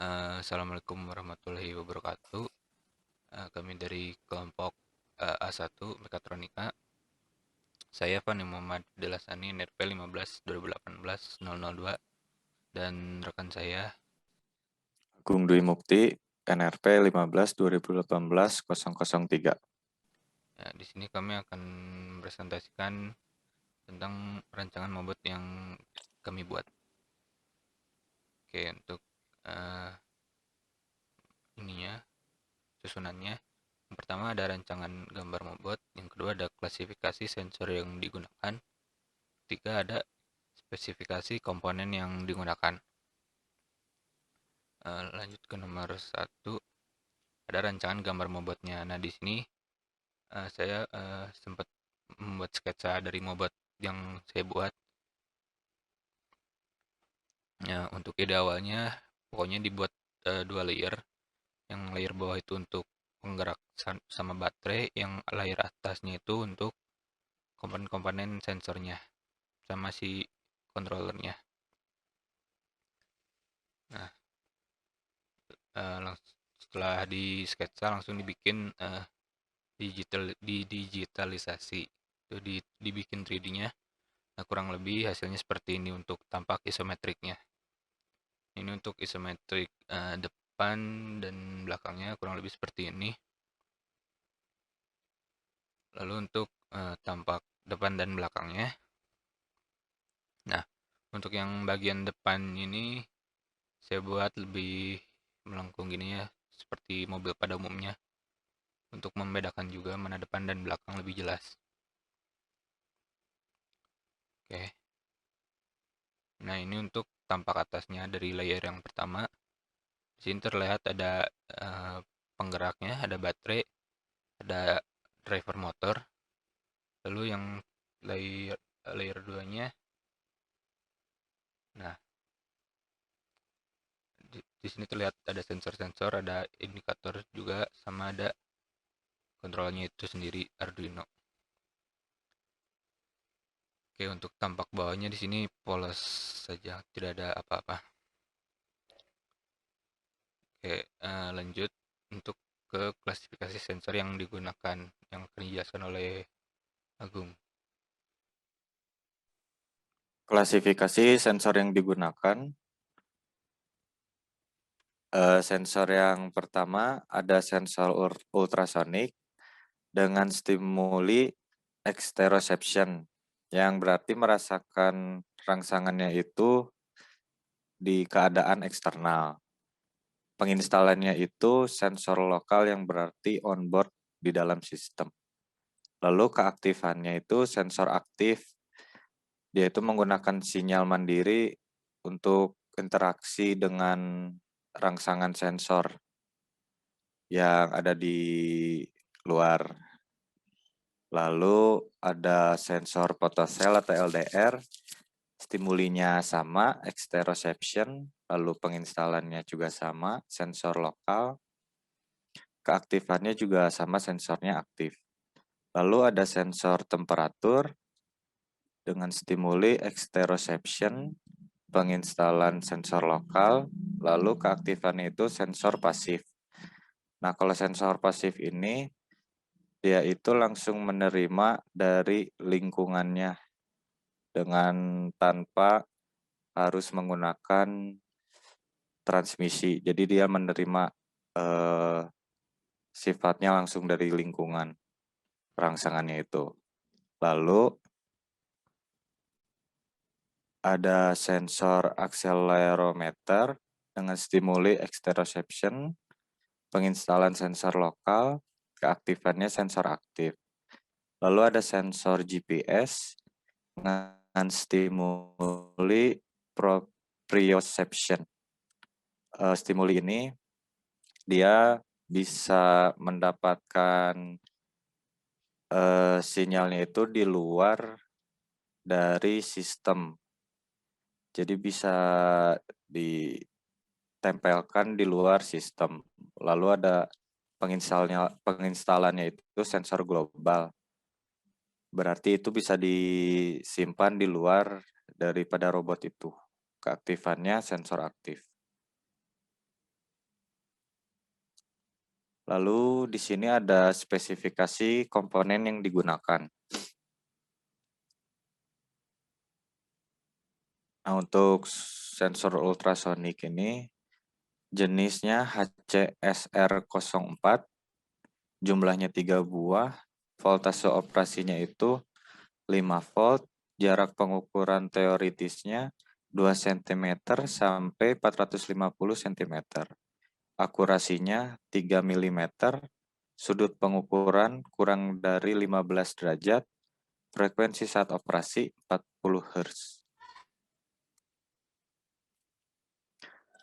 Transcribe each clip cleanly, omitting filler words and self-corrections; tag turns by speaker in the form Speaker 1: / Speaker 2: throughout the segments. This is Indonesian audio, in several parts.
Speaker 1: Assalamualaikum warahmatullahi wabarakatuh. Kami dari kelompok A1 Mekatronika. Saya Fani Muhammad Delasani NRP 15 2018 002 dan rekan saya.
Speaker 2: Agung Dwi Mukti, NRP 15 2018 003.
Speaker 1: Ya, di sini kami akan presentasikan tentang rancangan mobot yang kami buat. Oke, untuk uh, ininya, susunannya. Yang pertama ada rancangan gambar mobot, yang kedua ada klasifikasi sensor yang digunakan, ketiga ada spesifikasi komponen yang digunakan. Lanjut ke nomor 1, ada rancangan gambar mobotnya. Nah, di sini saya sempat membuat sketsa dari mobot yang saya buat. Ya, untuk ide awalnya pokoknya dibuat 2 layer. Yang layer bawah itu untuk penggerak sama baterai, yang layer atasnya itu untuk komponen-komponen sensornya sama si controllernya. Nah, setelah di sketsa langsung dibikin digitalisasi, itu dibikin 3D-nya. Nah, kurang lebih hasilnya seperti ini untuk tampak isometriknya. Ini untuk isometrik depan dan belakangnya kurang lebih seperti ini. Lalu untuk tampak depan dan belakangnya. Nah, untuk yang bagian depan ini saya buat lebih melengkung gini ya, seperti mobil pada umumnya, untuk membedakan juga mana depan dan belakang lebih jelas. Oke. Nah, ini untuk tampak atasnya dari layer yang pertama. Di sini terlihat ada penggeraknya, ada baterai, ada driver motor. Lalu yang layer 2-nya, nah di sini terlihat ada sensor-sensor, ada indikator juga, sama ada kontrolnya itu sendiri Arduino. Oke, untuk tampak bawahnya di sini polos saja, tidak ada apa-apa. Oke, lanjut untuk ke klasifikasi sensor yang digunakan, yang akan dijelaskan oleh Agung.
Speaker 2: Klasifikasi sensor yang digunakan. Sensor yang pertama ada sensor ultrasonik dengan stimuli exteroception, yang berarti merasakan rangsangannya itu di keadaan eksternal. Penginstalannya itu sensor lokal yang berarti onboard di dalam sistem. Lalu keaktifannya itu sensor aktif. Dia itu menggunakan sinyal mandiri untuk interaksi dengan rangsangan sensor yang ada di luar. Lalu ada sensor photocell atau LDR, stimulinya sama, exteroception, lalu penginstalannya juga sama, sensor lokal, keaktifannya juga sama, sensornya aktif. Lalu ada sensor temperatur dengan stimuli exteroception, penginstalan sensor lokal, lalu keaktifannya itu sensor pasif. Nah, kalau sensor pasif ini, dia itu langsung menerima dari lingkungannya dengan tanpa harus menggunakan transmisi. Jadi dia menerima sifatnya langsung dari lingkungan rangsangannya itu. Lalu ada sensor accelerometer dengan stimuli exteroception, penginstalan sensor lokal, keaktifannya sensor aktif. Lalu ada sensor GPS dengan stimuli proprioception. Stimuli ini dia bisa mendapatkan sinyalnya itu di luar dari sistem. Jadi bisa ditempelkan di luar sistem. Lalu ada penginstalannya itu sensor global. Berarti itu bisa disimpan di luar daripada robot itu. Keaktifannya sensor aktif. Lalu di sini ada spesifikasi komponen yang digunakan. Nah, untuk sensor ultrasonik ini jenisnya HCSR04, jumlahnya 3 buah, voltase operasinya itu 5 volt, jarak pengukuran teoritisnya 2 cm sampai 450 cm. Akurasinya 3 mm, sudut pengukuran kurang dari 15 derajat, frekuensi saat operasi 40 Hz.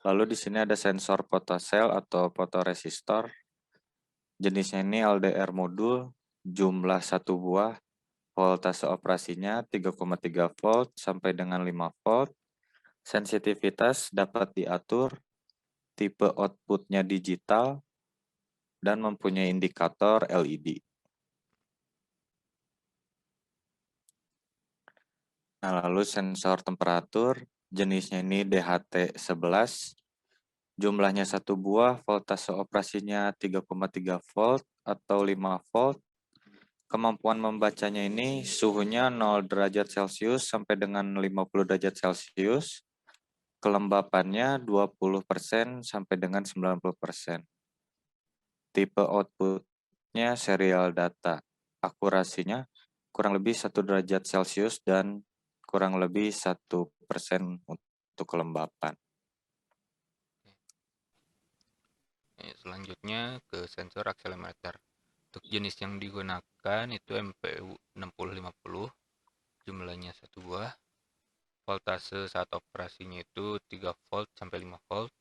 Speaker 2: Lalu di sini ada sensor fotosel atau fotoresistor. Jenisnya ini LDR modul, jumlah 1 buah, voltase operasinya 3,3 volt sampai dengan 5 volt. Sensitivitas dapat diatur, tipe outputnya digital, dan mempunyai indikator LED. Nah, lalu sensor temperatur, jenisnya ini DHT11, jumlahnya 1 buah, voltase operasinya 3,3 volt atau 5 volt. Kemampuan membacanya ini suhunya 0 derajat Celcius sampai dengan 50 derajat Celcius. Kelembapannya 20% sampai dengan 90%. Tipe outputnya serial data. Akurasinya kurang lebih 1 derajat Celcius dan kurang lebih 1% untuk kelembapan.
Speaker 1: Selanjutnya ke sensor akselerometer. Untuk jenis yang digunakan itu MPU 6050, jumlahnya 1 buah. Voltase saat operasinya itu 3 volt sampai 5 volt.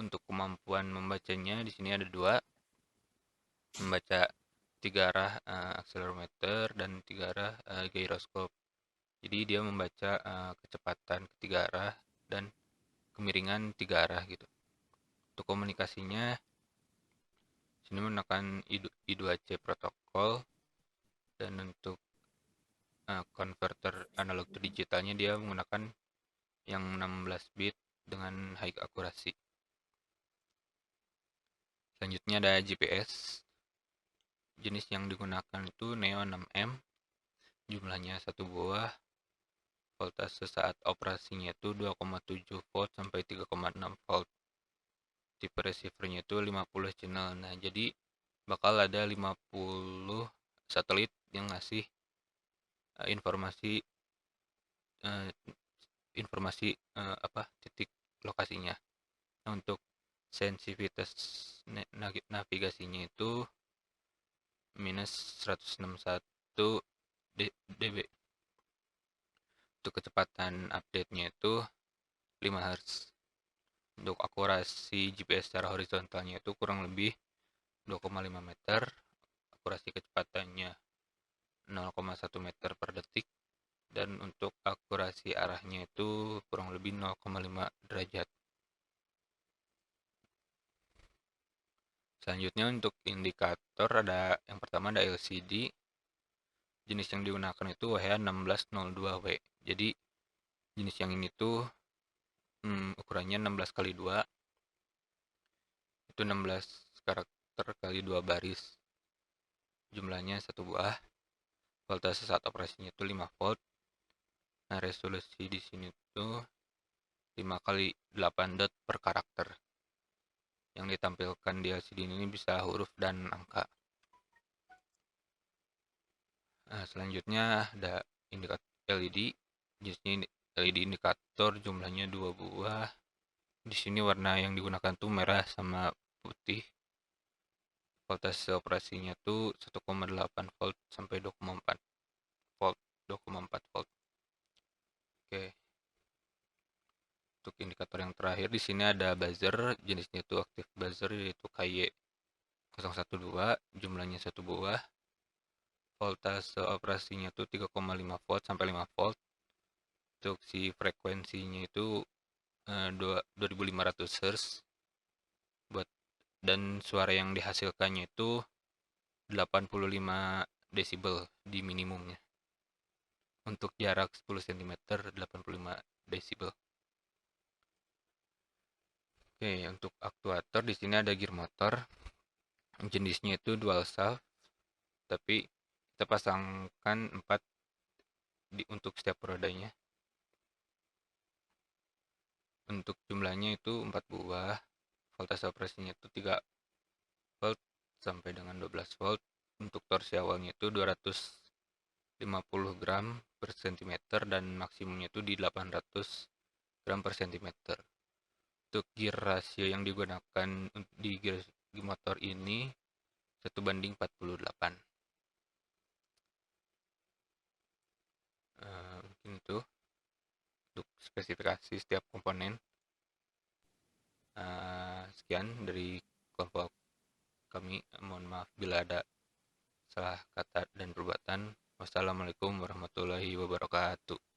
Speaker 1: Untuk kemampuan membacanya di sini ada 2, membaca 3 arah akselerometer dan 3 arah gyroskop. Jadi dia membaca kecepatan ketiga arah dan kemiringan 3 arah gitu. Untuk komunikasinya sini menggunakan I2C protokol, dan untuk converter analog to digitalnya dia menggunakan yang 16 bit dengan high akurasi. Selanjutnya ada GPS. Jenis yang digunakan itu Neo 6M, jumlahnya 1 buah. Voltase saat operasinya itu 2,7 volt sampai 3,6 volt. Tipe receivernya itu 50 channel. Nah, jadi bakal ada 50 satelit yang ngasih informasi titik lokasinya. Nah, untuk sensitivitas navigasinya itu minus 161 dB. Untuk kecepatan update-nya itu 5 Hz. Untuk akurasi GPS secara horizontalnya itu kurang lebih 2,5 meter. Akurasi kecepatannya 0,1 meter per detik. Dan untuk akurasi arahnya itu kurang lebih 0,5 derajat. Selanjutnya untuk indikator ada yang pertama ada LCD. Jenis yang digunakan itu WH1602W. Jadi jenis yang ini tuh ukurannya 16 kali 2. Itu 16 karakter kali 2 baris. Jumlahnya 1 buah. Voltase saat operasinya itu 5 volt. Nah, resolusi di sini tuh 5 kali 8 dot per karakter. Yang ditampilkan di LCD ini bisa huruf dan angka. Nah, selanjutnya ada indikator LED. Jenisnya LED indikator, jumlahnya 2 buah. Di sini warna yang digunakan tuh merah sama putih. Voltase operasinya tuh 1,8 volt sampai 2,4 volt. 2,4 volt. Oke. Untuk indikator yang terakhir di sini ada buzzer, jenisnya itu active buzzer yaitu KY012, jumlahnya 1 buah. Voltase operasinya itu 3,5 volt sampai 5 volt. Untuk si frekuensinya itu 2500 Hz buat, dan suara yang dihasilkannya itu 85 desibel di minimumnya. Untuk jarak 10 cm 85 desibel. Oke, untuk aktuator di sini ada gear motor. Jenisnya itu dual shaft, tapi kita pasangkan 4 untuk setiap rodanya. Untuk jumlahnya itu 4 buah. Voltase operasinya itu 3 volt sampai dengan 12 volt. Untuk torsi awalnya itu 250 gram per cm dan maksimumnya itu di 800 gram per cm. Untuk gear rasio yang digunakan di gear motor ini 1:48. Mungkin itu untuk spesifikasi setiap komponen. Sekian dari kelompok kami. Mohon maaf bila ada salah kata dan perbuatan. Wassalamualaikum warahmatullahi wabarakatuh.